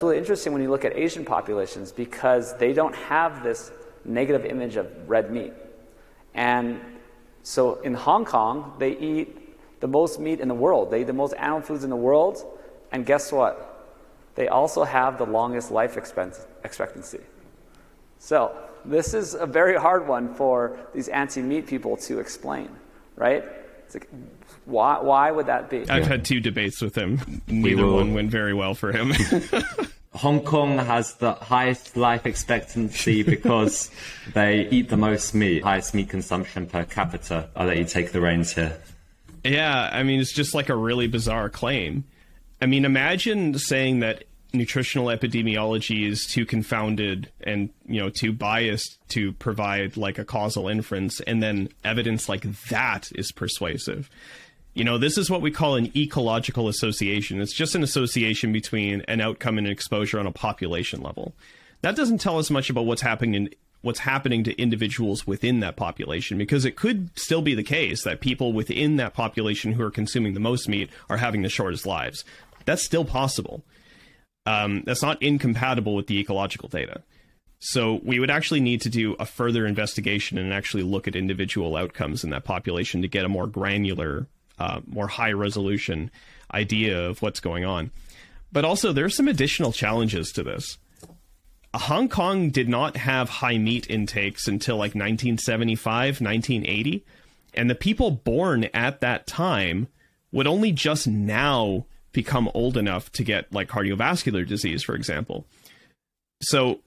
Really interesting when you look at Asian populations because they don't have this negative image of red meat. And so in Hong Kong, they eat the most meat in the world. They eat the most animal foods in the world. And guess what? They also have the longest life expectancy. So this is a very hard one for these anti-meat people to explain, right? It's like, why would that be? I've had 2 debates with him. Neither one went very well for him. Hong Kong has the highest life expectancy because they eat the most meat, highest meat consumption per capita. I'll let you take the reins here. Yeah, I mean, it's just like a really bizarre claim. I mean, imagine saying that nutritional epidemiology is too confounded and, too biased to provide like a causal inference, and then evidence like that is persuasive. This is what we call an ecological association. It's just an association between an outcome and an exposure on a population level. That doesn't tell us much about what's happening to individuals within that population, because it could still be the case that people within that population who are consuming the most meat are having the shortest lives. That's still possible. That's not incompatible with the ecological data. So we would actually need to do a further investigation and actually look at individual outcomes in that population to get a more granular, more high-resolution idea of what's going on. But also, there are some additional challenges to this. Hong Kong did not have high meat intakes until like 1975, 1980, and the people born at that time would only just now become old enough to get like cardiovascular disease, for example. So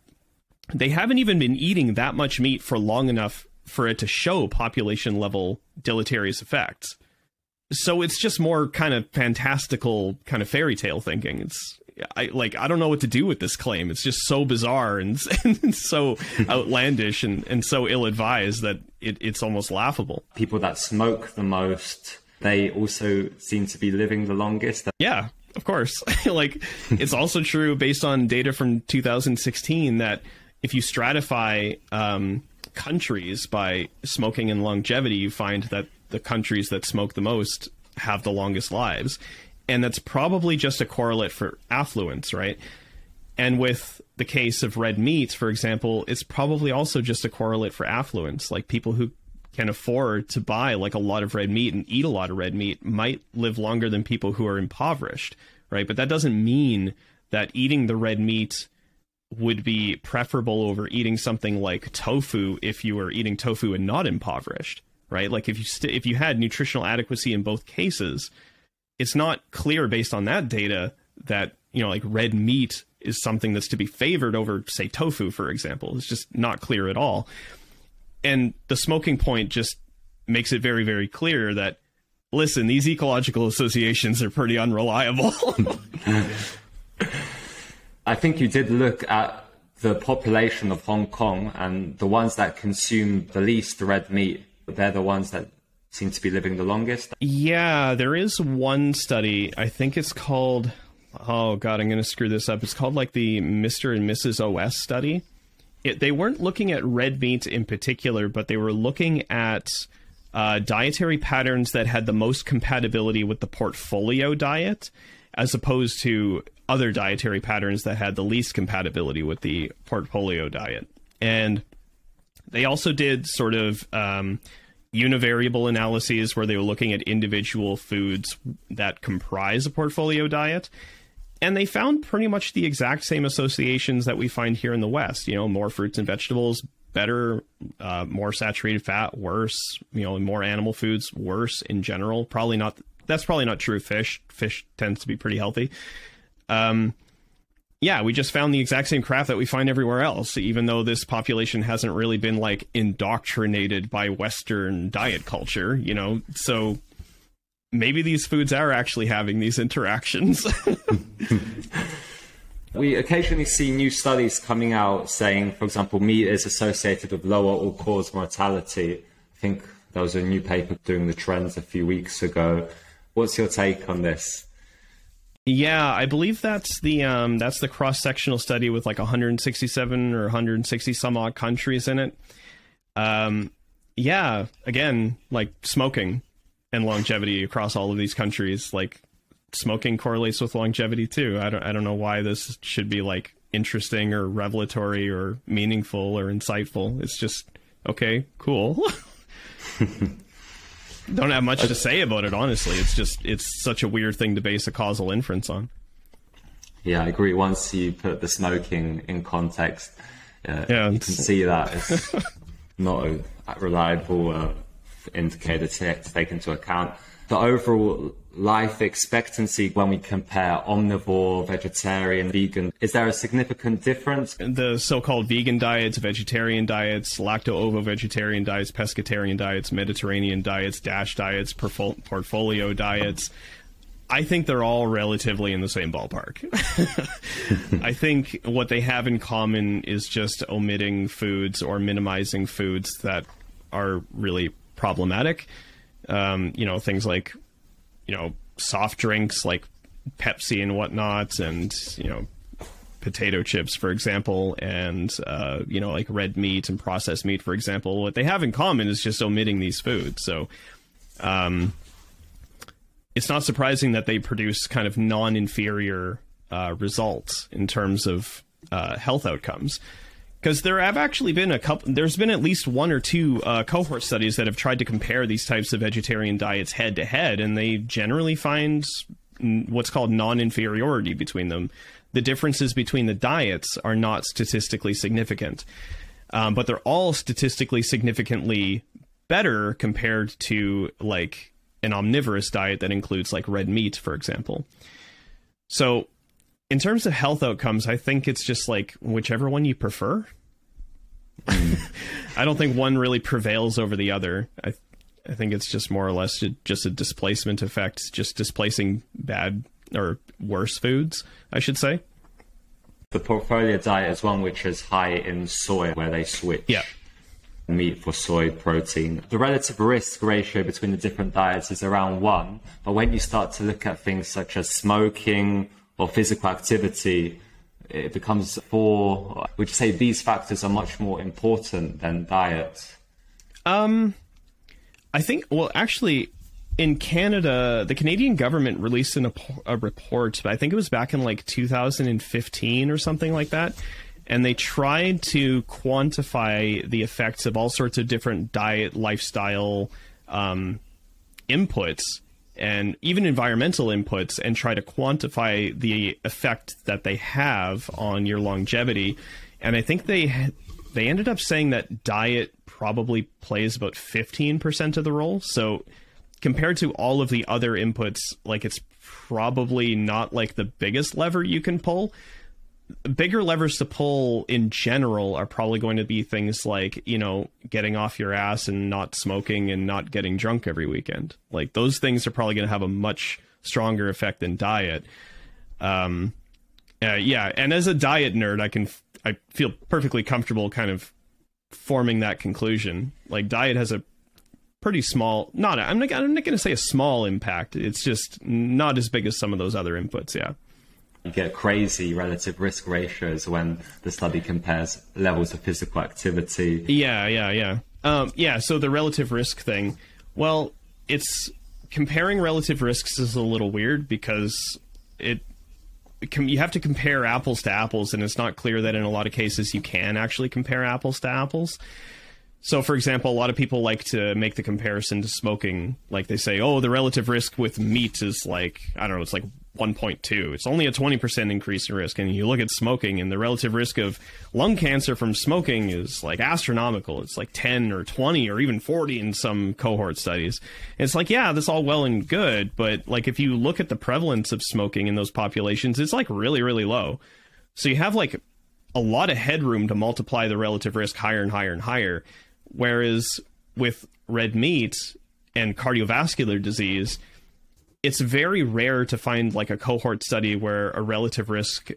they haven't even been eating that much meat for long enough for it to show population level deleterious effects. So it's just more kind of fantastical kind of fairy tale thinking. I don't know what to do with this claim. It's just so bizarre and so outlandish and so ill-advised that it's almost laughable. People that smoke the most, they also seem to be living the longest. Yeah, of course. It's also true based on data from 2016 that if you stratify countries by smoking and longevity, you find that the countries that smoke the most have the longest lives. And that's probably just a correlate for affluence, right? And with the case of red meat, for example, it's probably also just a correlate for affluence. Like people who can afford to buy like a lot of red meat and eat a lot of red meat might live longer than people who are impoverished, right? But that doesn't mean that eating the red meat would be preferable over eating something like tofu if you were eating tofu and not impoverished, right? Like if you had nutritional adequacy in both cases, it's not clear based on that data that, like red meat is something that's to be favored over, say, tofu, for example. It's just not clear at all. And the smoking point just makes it very, very clear that, listen, these ecological associations are pretty unreliable. I think you did look at the population of Hong Kong, and the ones that consume the least red meat, they're the ones that seem to be living the longest. Yeah, there is one study. I think it's called, oh God, I'm going to screw this up. It's called like the Mr. and Mrs. OS study. They weren't looking at red meat in particular, but they were looking at dietary patterns that had the most compatibility with the portfolio diet, as opposed to other dietary patterns that had the least compatibility with the portfolio diet. And they also did sort of univariable analyses where they were looking at individual foods that comprise a portfolio diet. And they found pretty much the exact same associations that we find here in the West. More fruits and vegetables, better, more saturated fat, worse, more animal foods, worse in general. That's probably not true of fish. Fish tends to be pretty healthy. Yeah, we just found the exact same crap that we find everywhere else, even though this population hasn't really been like indoctrinated by Western diet culture, so maybe these foods are actually having these interactions. We occasionally see new studies coming out saying, for example, meat is associated with lower all-cause mortality. I think there was a new paper doing the trends a few weeks ago. What's your take on this? Yeah, I believe that's the cross-sectional study with like 167 or 160 some odd countries in it. Yeah, again, like smoking and longevity across all of these countries, like smoking correlates with longevity too. I don't know why this should be like interesting or revelatory or meaningful or insightful. It's just, okay, cool. Don't have much to say about it, honestly. It's such a weird thing to base a causal inference on. Yeah, I agree. Once you put the smoking in context, you can see that it's not a reliable indicator to take into account. The overall life expectancy when we compare omnivore, vegetarian, vegan, is there a significant difference? The so-called vegan diets, vegetarian diets, lacto-ovo-vegetarian diets, pescatarian diets, Mediterranean diets, DASH diets, portfolio diets, I think they're all relatively in the same ballpark. I think what they have in common is just omitting foods or minimizing foods that are really problematic. Things like, soft drinks like Pepsi and whatnot, and, potato chips, for example, and, like red meat and processed meat, for example. What they have in common is just omitting these foods. So, it's not surprising that they produce kind of non-inferior results in terms of health outcomes. Because there have actually been there's been at least one or two cohort studies that have tried to compare these types of vegetarian diets head to head, and they generally find what's called non-inferiority between them. The differences between the diets are not statistically significant, but they're all statistically significantly better compared to like an omnivorous diet that includes like red meat, for example. So in terms of health outcomes, I think it's just like whichever one you prefer. I don't think one really prevails over the other. I think it's just more or less just a displacement effect, just displacing bad or worse foods, I should say. The portfolio diet is one which is high in soy, where they switch meat for soy protein. The relative risk ratio between the different diets is around 1, but when you start to look at things such as smoking or physical activity, it becomes 4. Would you say these factors are much more important than diet? I think, well, actually, in Canada, the Canadian government released a report, I think it was back in like 2015 or something like that, and they tried to quantify the effects of all sorts of different diet, lifestyle inputs, and even environmental inputs, and try to quantify the effect that they have on your longevity. And I think they ended up saying that diet probably plays about 15% of the role. So compared to all of the other inputs, like it's probably not like the biggest lever you can pull. Bigger levers to pull in general are probably going to be things like, getting off your ass and not smoking and not getting drunk every weekend. Like those things are probably going to have a much stronger effect than diet. And as a diet nerd, I feel perfectly comfortable kind of forming that conclusion. Like diet has a pretty small, I'm not going to say a small impact. It's just not as big as some of those other inputs. Yeah. You get crazy relative risk ratios when the study compares levels of physical activity. Yeah. So the relative risk thing, well, it's comparing relative risks is a little weird because you have to compare apples to apples, and it's not clear that in a lot of cases you can actually compare apples to apples. So, for example, a lot of people like to make the comparison to smoking. Like they say, the relative risk with meat is like, I don't know, it's like 1.2. It's only a 20% increase in risk. And you look at smoking, and the relative risk of lung cancer from smoking is like astronomical. It's like 10 or 20 or even 40 in some cohort studies. And it's like, yeah, that's all well and good. But like if you look at the prevalence of smoking in those populations, it's like really, really low. So you have like a lot of headroom to multiply the relative risk higher and higher and higher. Whereas with red meat and cardiovascular disease, it's very rare to find like a cohort study where a relative risk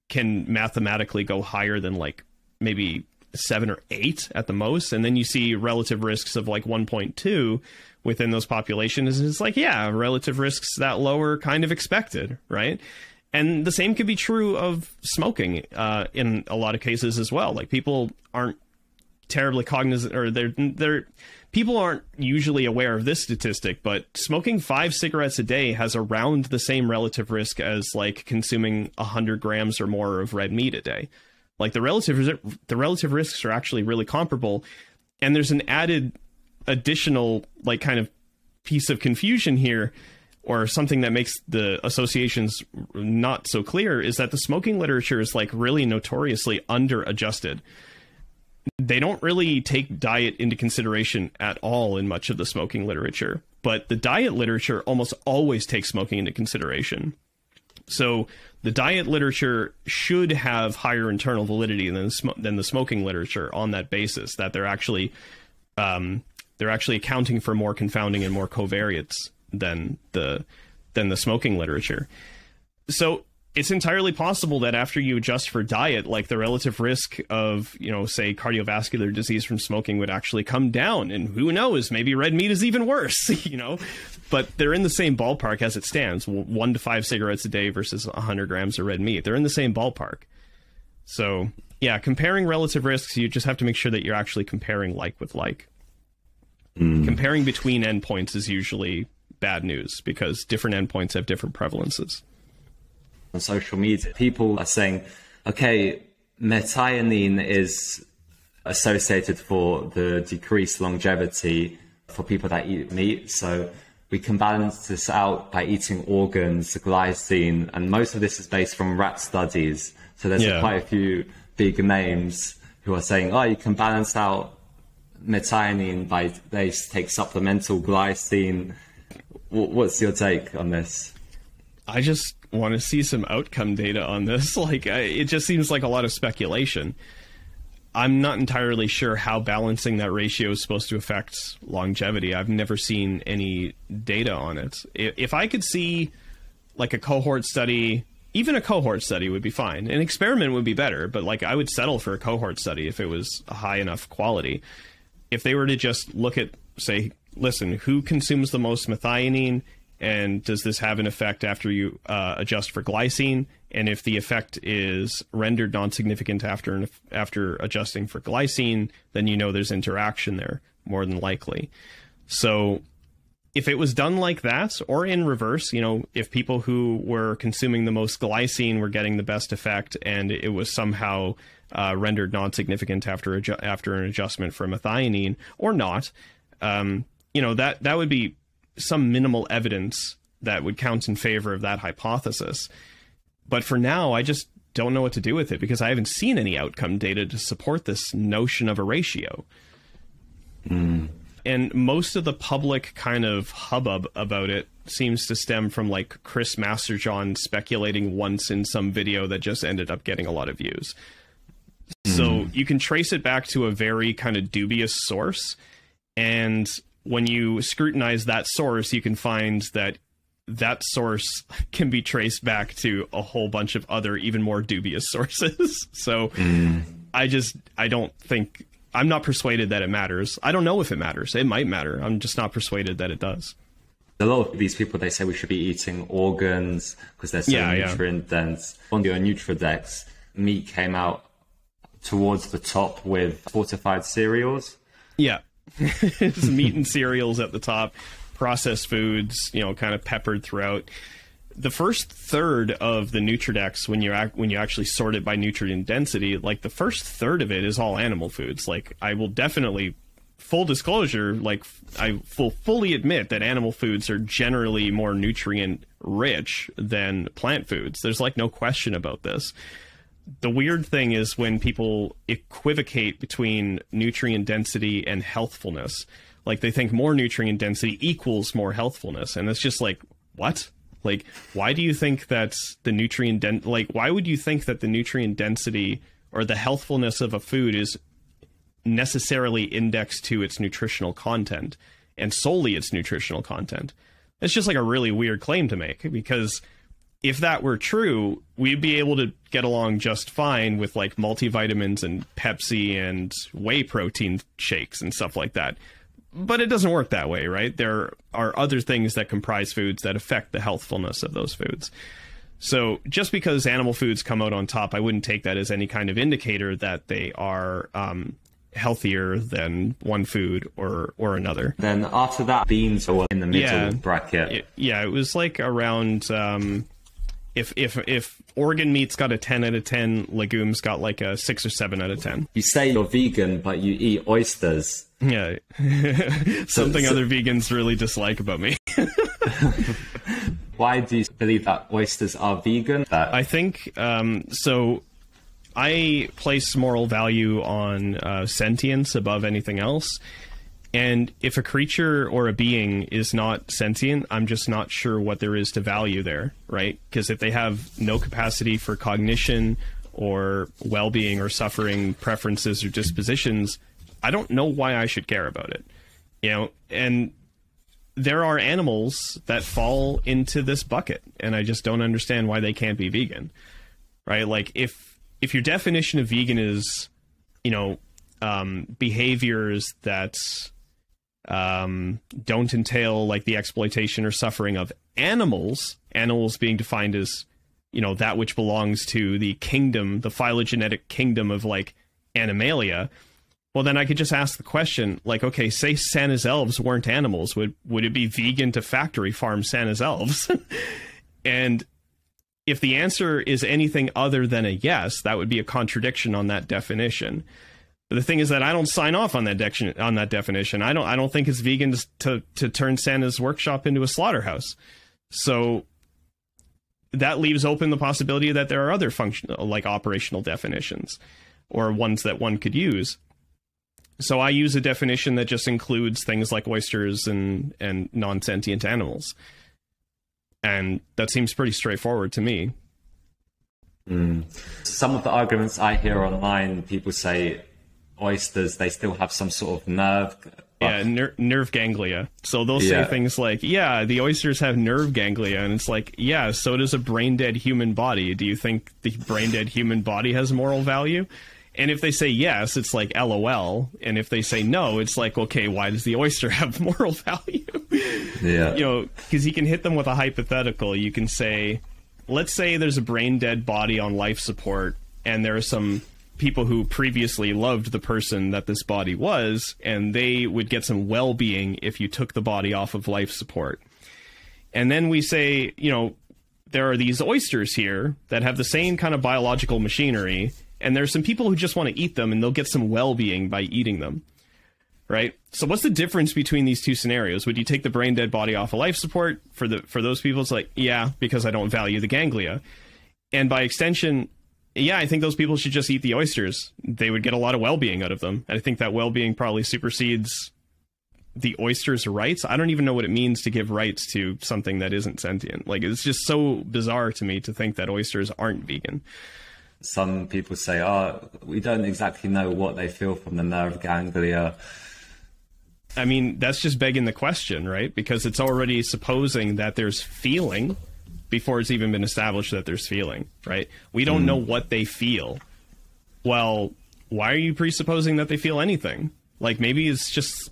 can mathematically go higher than like maybe 7 or 8 at the most. And then you see relative risks of like 1.2 within those populations. It's like, yeah, relative risks that low are kind of expected, right? And the same could be true of smoking in a lot of cases as well. Like people aren't terribly cognizant, or people aren't usually aware of this statistic, but smoking 5 cigarettes a day has around the same relative risk as like consuming 100 grams or more of red meat a day. Like the relative risks are actually really comparable. And there's an additional like kind of piece of confusion here, or something that makes the associations not so clear, is that the smoking literature is like really notoriously under adjusted. They don't really take diet into consideration at all in much of the smoking literature, but the diet literature almost always takes smoking into consideration. So the diet literature should have higher internal validity than the smoking literature on that basis, that they're actually accounting for more confounding and more covariates than the smoking literature. So it's entirely possible that after you adjust for diet, like the relative risk of, say cardiovascular disease from smoking would actually come down. And who knows, maybe red meat is even worse, but they're in the same ballpark as it stands. 1 to 5 cigarettes a day versus 100 grams of red meat. They're in the same ballpark. So yeah, comparing relative risks, you just have to make sure that you're actually comparing like with like. Comparing between endpoints is usually bad news because different endpoints have different prevalences. On social media, people are saying, okay, methionine is associated for the decreased longevity for people that eat meat. So we can balance this out by eating organs, glycine, and most of this is based from rat studies. So there's quite a few big names who are saying, oh, you can balance out methionine by they take supplemental glycine. What's your take on this? I just want to see some outcome data on this. It just seems like a lot of speculation. I'm not entirely sure how balancing that ratio is supposed to affect longevity. I've never seen any data on it. If I could see like a cohort study, even a cohort study would be fine. An experiment would be better, but I would settle for a cohort study if it was a high enough quality. If they were to just look at, say, listen, who consumes the most methionine, and does this have an effect after you adjust for glycine? And if the effect is rendered non-significant after adjusting for glycine, then there's interaction there, more than likely. So if it was done like that, or in reverse, if people who were consuming the most glycine were getting the best effect, and it was somehow rendered non-significant after an adjustment for methionine, or not, that would be some minimal evidence that would count in favor of that hypothesis. But for now, I just don't know what to do with it because I haven't seen any outcome data to support this notion of a ratio. And most of the public kind of hubbub about it seems to stem from Chris Masterjohn speculating once in some video that just ended up getting a lot of views. So you can trace it back to a very kind of dubious source, and when you scrutinize that source, you can find that that source can be traced back to a whole bunch of other even more dubious sources. So I'm not persuaded that it matters. I don't know if it matters. It might matter. I'm just not persuaded that it does. A lot of these people, they say we should be eating organs because they're so nutrient dense. On your Nutridex, meat came out towards the top with fortified cereals. Yeah. It's meat and cereals at the top, processed foods, kind of peppered throughout. The first third of the Nutridex, when you actually sort it by nutrient density, the first third of it is all animal foods. I will definitely, full disclosure, I will fully admit that animal foods are generally more nutrient rich than plant foods. There's no question about this. The weird thing is when people equivocate between nutrient density and healthfulness. They think more nutrient density equals more healthfulness. And it's just what? Why do you think that the nutrient why would you think that the nutrient density or the healthfulness of a food is necessarily indexed to its nutritional content and solely its nutritional content? It's just a really weird claim to make, because if that were true, we'd be able to get along just fine with multivitamins and Pepsi and whey protein shakes and stuff like that. But it doesn't work that way, right? There are other things that comprise foods that affect the healthfulness of those foods. So just because animal foods come out on top, I wouldn't take that as any kind of indicator that they are healthier than one food or another. Then after that, beans were in the middle bracket. It was like around, if organ meat's got a 10 out of 10, legumes got like a 6 or 7 out of 10. You say you're vegan, but you eat oysters. Yeah. Something other vegans really dislike about me. Why do you believe that oysters are vegan? I think, so I place moral value on sentience above anything else. And if a creature or a being is not sentient, I'm just not sure what there is to value there, right? Because if they have no capacity for cognition or well-being or suffering preferences or dispositions, I don't know why I should care about it. You know, and there are animals that fall into this bucket, and I just don't understand why they can't be vegan, right? Like if your definition of vegan is, you know, behaviors that don't entail like the exploitation or suffering of animals being defined as, you know, that which belongs to the kingdom, the phylogenetic kingdom of like Animalia, well, then I could just ask the question, like, okay, say Santa's elves weren't animals, would it be vegan to factory farm Santa's elves? And if the answer is anything other than a yes, that would be a contradiction on that definition. But the thing is that I don't sign off on that definition. I don't think it's vegan to turn Santa's workshop into a slaughterhouse. So that leaves open the possibility that there are other functional, like operational definitions, or ones that one could use. So I use a definition that just includes things like oysters and non-sentient animals. And that seems pretty straightforward to me. Some of the arguments I hear online, people say oysters, they still have some sort of nerve. Yeah, nerve ganglia. So they'll say things like, yeah, the oysters have nerve ganglia. And it's like, yeah, so does a brain-dead human body. Do you think the brain-dead human body has moral value? And if they say yes, it's like LOL. And if they say no, it's like, okay, why does the oyster have moral value? Yeah. You know, because you can hit them with a hypothetical. You can say, let's say there's a brain dead body on life support, and there are some people who previously loved the person that this body was, and they would get some well-being if you took the body off of life support. And then we say, you know, there are these oysters here that have the same kind of biological machinery, and there's some people who just want to eat them, and they'll get some well-being by eating them, right? So what's the difference between these two scenarios? Would you take the brain-dead body off of life support? For those people, it's like, yeah, because I don't value the ganglia. And by extension, yeah, I think those people should just eat the oysters. They would get a lot of well-being out of them. And I think that well-being probably supersedes the oyster's rights. I don't even know what it means to give rights to something that isn't sentient. Like, it's just so bizarre to me to think that oysters aren't vegan. Some people say, oh, we don't exactly know what they feel from the nerve ganglia. I mean, that's just begging the question, right? Because it's already supposing that there's feeling before it's even been established that there's feeling, right? We don't know what they feel. Well, why are you presupposing that they feel anything? Like, maybe it's just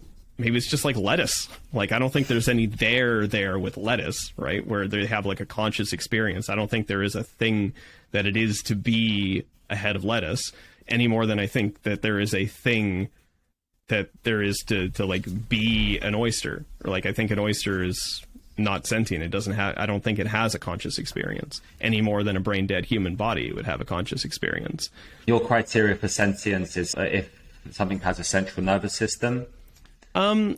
like lettuce. Like, I don't think there's any there with lettuce, right? Where they have like a conscious experience. I don't think there is a thing that it is to be a head of lettuce any more than I think that there is a thing that there is to like be an oyster. Or like, I think an oyster is not sentient. It doesn't have, I don't think it has a conscious experience any more than a brain dead human body would have a conscious experience. Your criteria for sentience is if something has a central nervous system. I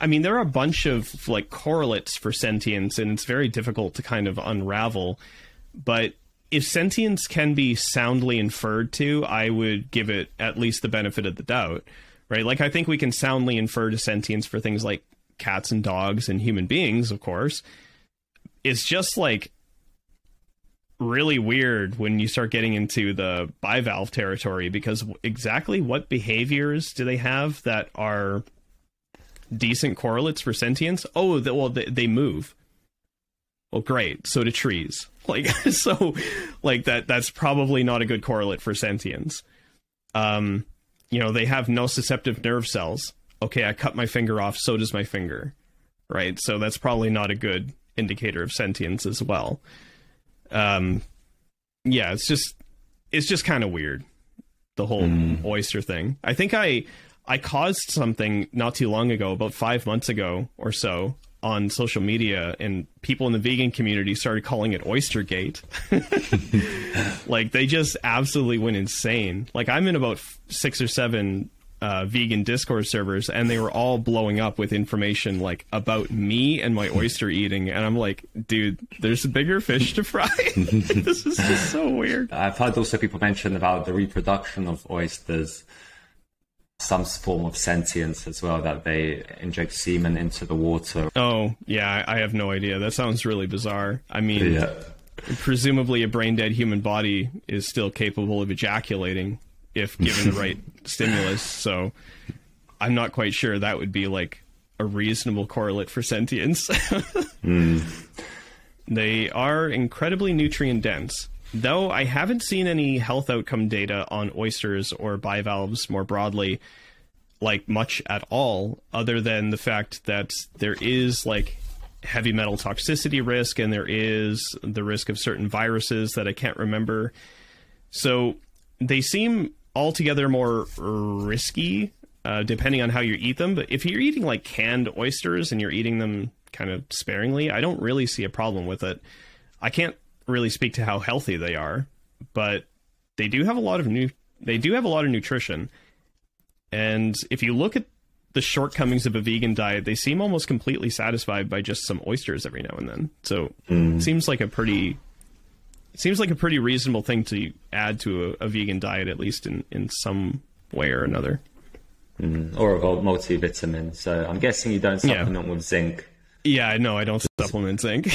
mean, there are a bunch of like correlates for sentience, and it's very difficult to kind of unravel. But if sentience can be soundly inferred to, I would give it at least the benefit of the doubt, right? Like, I think we can soundly infer to sentience for things like cats and dogs and human beings, of course. It's just like really weird when you start getting into the bivalve territory, because exactly what behaviors do they have that are decent correlates for sentience? Oh, they move. Well, great. So do trees. Like, so like that's probably not a good correlate for sentience. You know, they have nociceptive nerve cells. Okay, I cut my finger off, so does my finger, right? So that's probably not a good indicator of sentience as well. Yeah, it's just kind of weird. the whole oyster thing. I think I caused something not too long ago, about 5 months ago or so, on social media, and people in the vegan community started calling it Oystergate. Like, they just absolutely went insane. Like, I'm in about 6 or 7 vegan Discord servers, and they were all blowing up with information like about me and my oyster eating, and I'm like, dude, there's bigger fish to fry. This is just so weird. I've heard also people mention about the reproduction of oysters, some form of sentience as well, that they inject semen into the water. Oh, yeah, I have no idea. That sounds really bizarre. I mean, presumably a brain-dead human body is still capable of ejaculating if given the right stimulus, so I'm not quite sure that would be like a reasonable correlate for sentience. They are incredibly nutrient dense, though I haven't seen any health outcome data on oysters or bivalves more broadly, like much at all, other than the fact that there is like heavy metal toxicity risk, and there is the risk of certain viruses that I can't remember. So they seem altogether more risky, depending on how you eat them. But if you're eating like canned oysters and you're eating them kind of sparingly, I don't really see a problem with it. I can't really speak to how healthy they are, but they do have a lot of nutrition. And if you look at the shortcomings of a vegan diet, they seem almost completely satisfied by just some oysters every now and then. So it seems like a pretty reasonable thing to add to a vegan diet, at least in some way or another. Or a multivitamin. So I'm guessing you don't supplement with zinc. Yeah, no, I don't supplement zinc.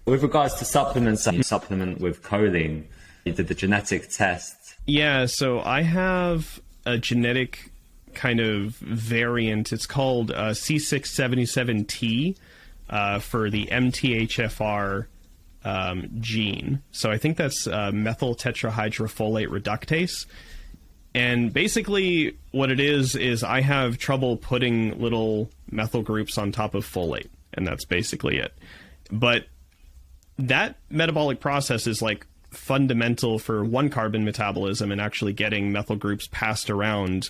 With regards to supplements, you supplement with choline. You did the genetic test. Yeah, so I have a genetic kind of variant. It's called C677T for the MTHFR gene. So I think that's methyl tetrahydrofolate reductase. And basically what it is I have trouble putting little methyl groups on top of folate, and that's basically it. But that metabolic process is like fundamental for one carbon metabolism and actually getting methyl groups passed around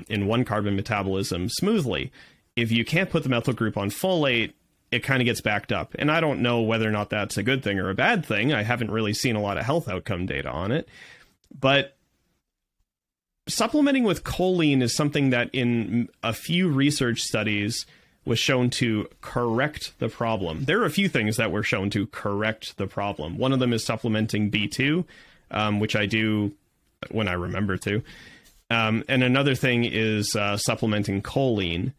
in one carbon metabolism smoothly. If you can't put the methyl group on folate, it kind of gets backed up. And I don't know whether or not that's a good thing or a bad thing. I haven't really seen a lot of health outcome data on it. But supplementing with choline is something that in a few research studies was shown to correct the problem. There are a few things that were shown to correct the problem. One of them is supplementing B2, which I do when I remember to. And another thing is supplementing choline.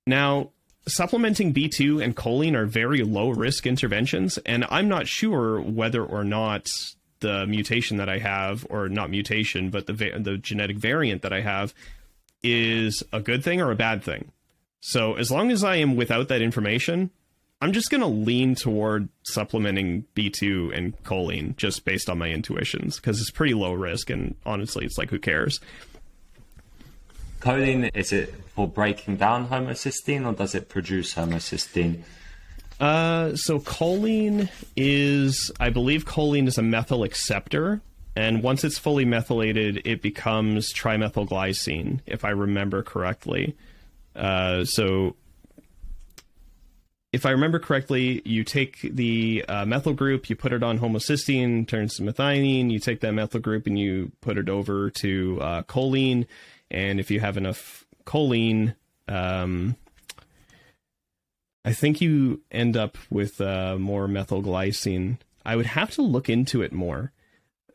Now, supplementing B2 and choline are very low-risk interventions, and I'm not sure whether or not the mutation that I have, or not mutation, but the genetic variant that I have, is a good thing or a bad thing. So as long as I am without that information, I'm just going to lean toward supplementing B2 and choline just based on my intuitions, because it's pretty low risk, and honestly, it's like, who cares? Choline, is it for breaking down homocysteine, or does it produce homocysteine? So choline is, I believe choline is a methyl acceptor, and once it's fully methylated, it becomes trimethylglycine, if I remember correctly. So if I remember correctly, you take the methyl group, you put it on homocysteine, turns to methionine, you take that methyl group and you put it over to choline, and if you have enough choline, I think you end up with more methylglycine. I would have to look into it more.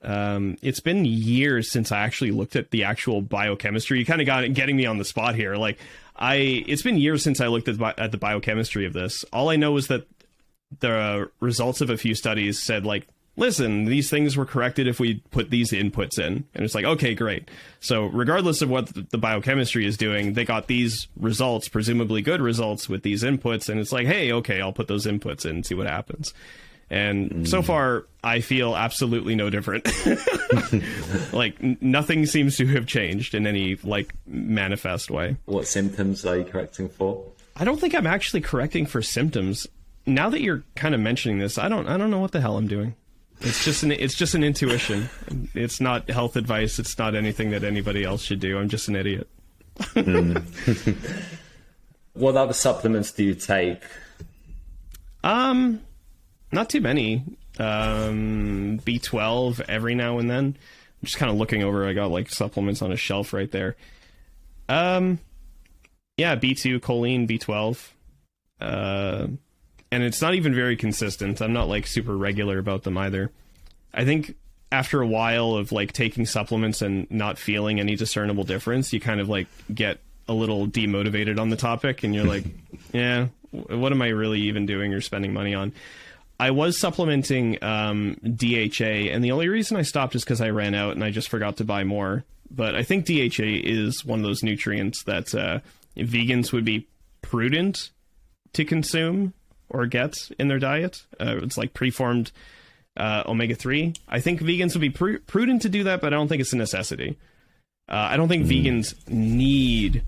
It's been years since I actually looked at the actual biochemistry. You kind of getting me on the spot here. Like, it's been years since I looked at the biochemistry of this. All I know is that the results of a few studies said, like, listen, these things were corrected if we put these inputs in. And it's like, okay, great. So regardless of what the biochemistry is doing, they got these results, presumably good results, with these inputs. And it's like, hey, okay, I'll put those inputs in and see what happens. And so far, I feel absolutely no different. Like, nothing seems to have changed in any, like, manifest way. What symptoms are you correcting for? I don't think I'm actually correcting for symptoms. Now that you're kind of mentioning this, I don't know what the hell I'm doing. It's just an intuition. It's not health advice. It's not anything that anybody else should do. I'm just an idiot. What other supplements do you take? Not too many. B12 every now and then. I'm just kind of looking over. I got like supplements on a shelf right there. Yeah, B2, choline, B12. And it's not even very consistent. I'm not like super regular about them either. I think after a while of like taking supplements and not feeling any discernible difference, you kind of like get a little demotivated on the topic, and you're like, yeah, what am I really even doing or spending money on? I was supplementing DHA, and the only reason I stopped is because I ran out and I just forgot to buy more. But I think DHA is one of those nutrients that vegans would be prudent to consume or get in their diet. It's like preformed omega-3. I think vegans would be prudent to do that, but I don't think it's a necessity. I don't think vegans need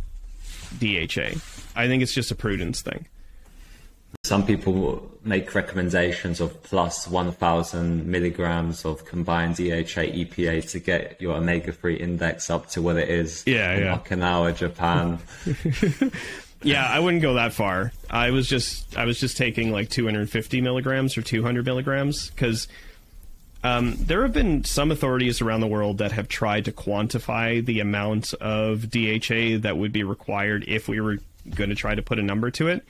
DHA. I think it's just a prudence thing. Some people make recommendations of plus 1,000 milligrams of combined DHA EPA to get your omega-3 index up to what it is in Okinawa, Japan. Yeah, I wouldn't go that far. I was just taking like 250 milligrams or 200 milligrams because there have been some authorities around the world that have tried to quantify the amount of DHA that would be required if we were going to try to put a number to it.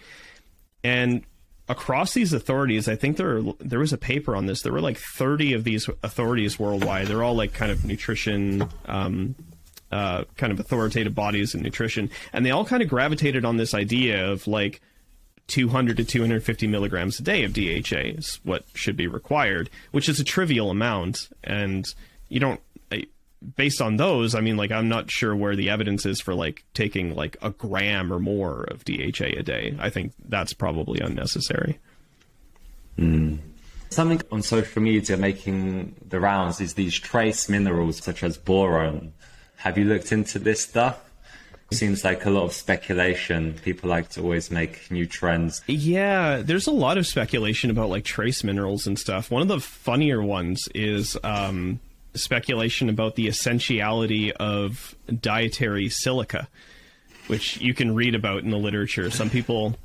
And across these authorities, I think there was a paper on this. There were like 30 of these authorities worldwide. They're all like kind of nutrition kind of authoritative bodies in nutrition, and they all kind of gravitated on this idea of like 200 to 250 milligrams a day of DHA is what should be required, which is a trivial amount. And you don't, based on those, I mean, like, I'm not sure where the evidence is for like taking like a gram or more of DHA a day. I think that's probably unnecessary. Something on social media making the rounds is these trace minerals such as boron. Have you looked into this stuff? Seems like a lot of speculation. People like to always make new trends. Yeah, there's a lot of speculation about like trace minerals and stuff. One of the funnier ones is speculation about the essentiality of dietary silica, which you can read about in the literature. Some people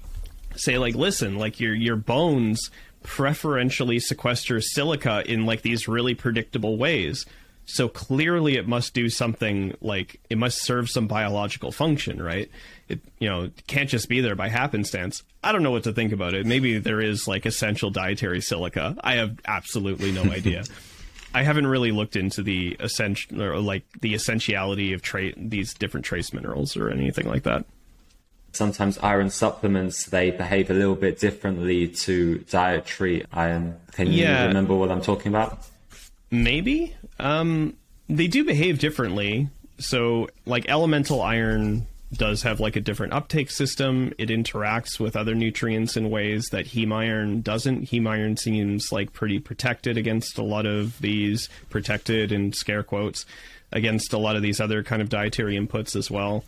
say like, listen, like your bones preferentially sequester silica in like these really predictable ways. So clearly it must do something, like it must serve some biological function, right? It, can't just be there by happenstance. I don't know what to think about it. Maybe there is like essential dietary silica. I have absolutely no idea. I haven't really looked into the essentiality of these different trace minerals or anything like that. Sometimes iron supplements, they behave a little bit differently to dietary iron. Can you remember what I'm talking about? Maybe. They do behave differently. So like elemental iron does have like a different uptake system. It interacts with other nutrients in ways that heme iron doesn't. Heme iron seems like pretty protected against a lot of these, protected in scare quotes, against a lot of these other kind of dietary inputs as well.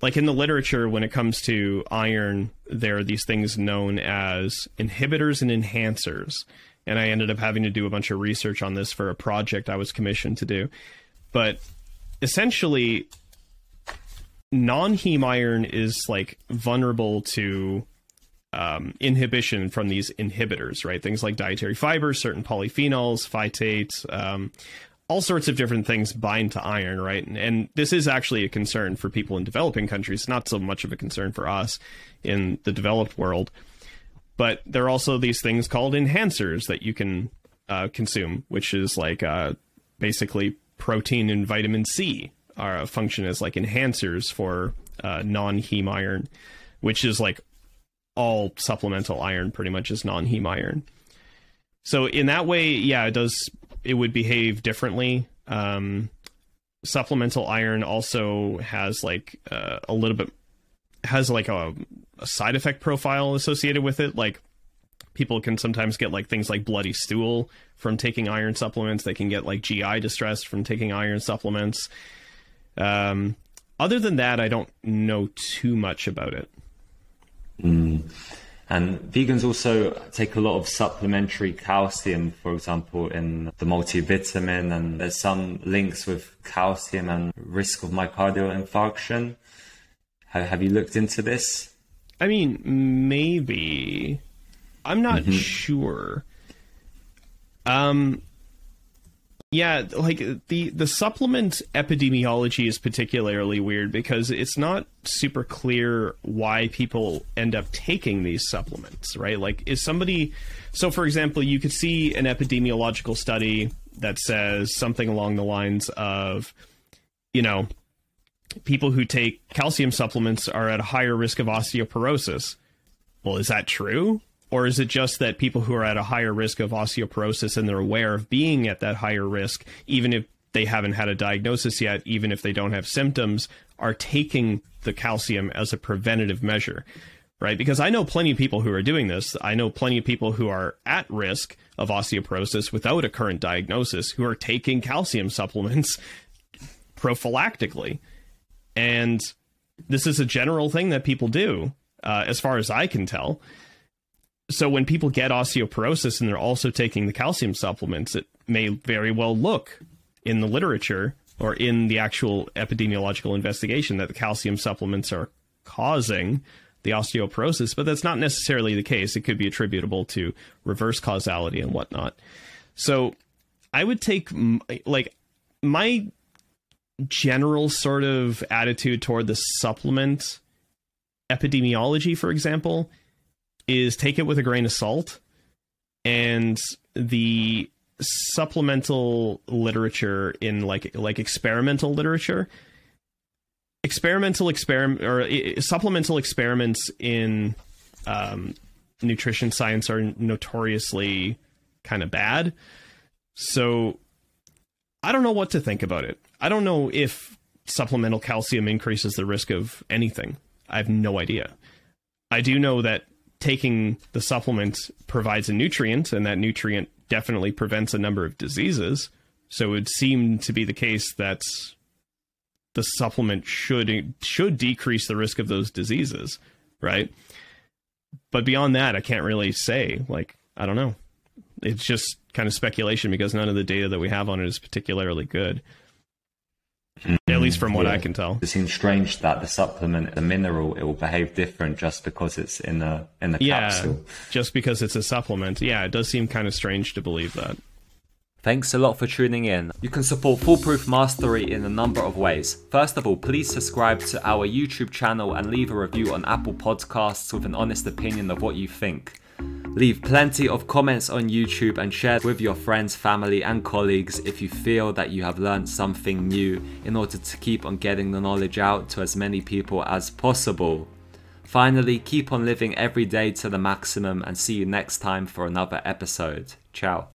Like in the literature, when it comes to iron, there are these things known as inhibitors and enhancers. And I ended up having to do a bunch of research on this for a project I was commissioned to do. But essentially, non-heme iron is like vulnerable to inhibition from these inhibitors, right? Things like dietary fibers, certain polyphenols, phytates, all sorts of different things bind to iron, right? And this is actually a concern for people in developing countries, not so much of a concern for us in the developed world. But there are also these things called enhancers that you can consume, which is like basically protein and vitamin C are function as like enhancers for non-heme iron, which is like all supplemental iron pretty much is non-heme iron. So in that way, yeah, it would behave differently. Supplemental iron also has like a side effect profile associated with it. Like people can sometimes get like things like bloody stool from taking iron supplements. They can get like GI distress from taking iron supplements. Other than that, I don't know too much about it. And vegans also take a lot of supplementary calcium, for example, in the multivitamin, and there's some links with calcium and risk of myocardial infarction. Have you looked into this? I mean, maybe. I'm not sure. Yeah, like the supplement epidemiology is particularly weird because it's not super clear why people end up taking these supplements, right? Like, is somebody... So, for example, you could see an epidemiological study that says something along the lines of, you know, people who take calcium supplements are at a higher risk of osteoporosis. Well, is that true? Or is it just that people who are at a higher risk of osteoporosis and they're aware of being at that higher risk, even if they haven't had a diagnosis yet, even if they don't have symptoms, are taking the calcium as a preventative measure, right? Because I know plenty of people who are doing this. I know plenty of people who are at risk of osteoporosis without a current diagnosis who are taking calcium supplements prophylactically. And this is a general thing that people do, as far as I can tell. So when people get osteoporosis and they're also taking the calcium supplements, it may very well look in the literature or in the actual epidemiological investigation that the calcium supplements are causing the osteoporosis, but that's not necessarily the case. It could be attributable to reverse causality and whatnot. So I would take, like, my general sort of attitude toward the supplement epidemiology, for example, is take it with a grain of salt, and the supplemental literature in like experimental literature, supplemental experiments in nutrition science are notoriously kind of bad. So I don't know what to think about it. I don't know if supplemental calcium increases the risk of anything. I have no idea. I do know that taking the supplement provides a nutrient, and that nutrient definitely prevents a number of diseases. So it would seem to be the case that the supplement should decrease the risk of those diseases, right? But beyond that, I can't really say. Like, I don't know. It's just kind of speculation because none of the data that we have on it is particularly good. At least from what I can tell. It seems strange that the supplement, the mineral, it will behave different just because it's in the capsule. Just because it's a supplement. Yeah, it does seem kind of strange to believe that. Thanks a lot for tuning in. You can support Foolproof Mastery in a number of ways. First of all, please subscribe to our YouTube channel and leave a review on Apple Podcasts with an honest opinion of what you think. Leave plenty of comments on YouTube and share with your friends, family and colleagues if you feel that you have learned something new in order to keep on getting the knowledge out to as many people as possible. Finally, keep on living every day to the maximum and see you next time for another episode. Ciao.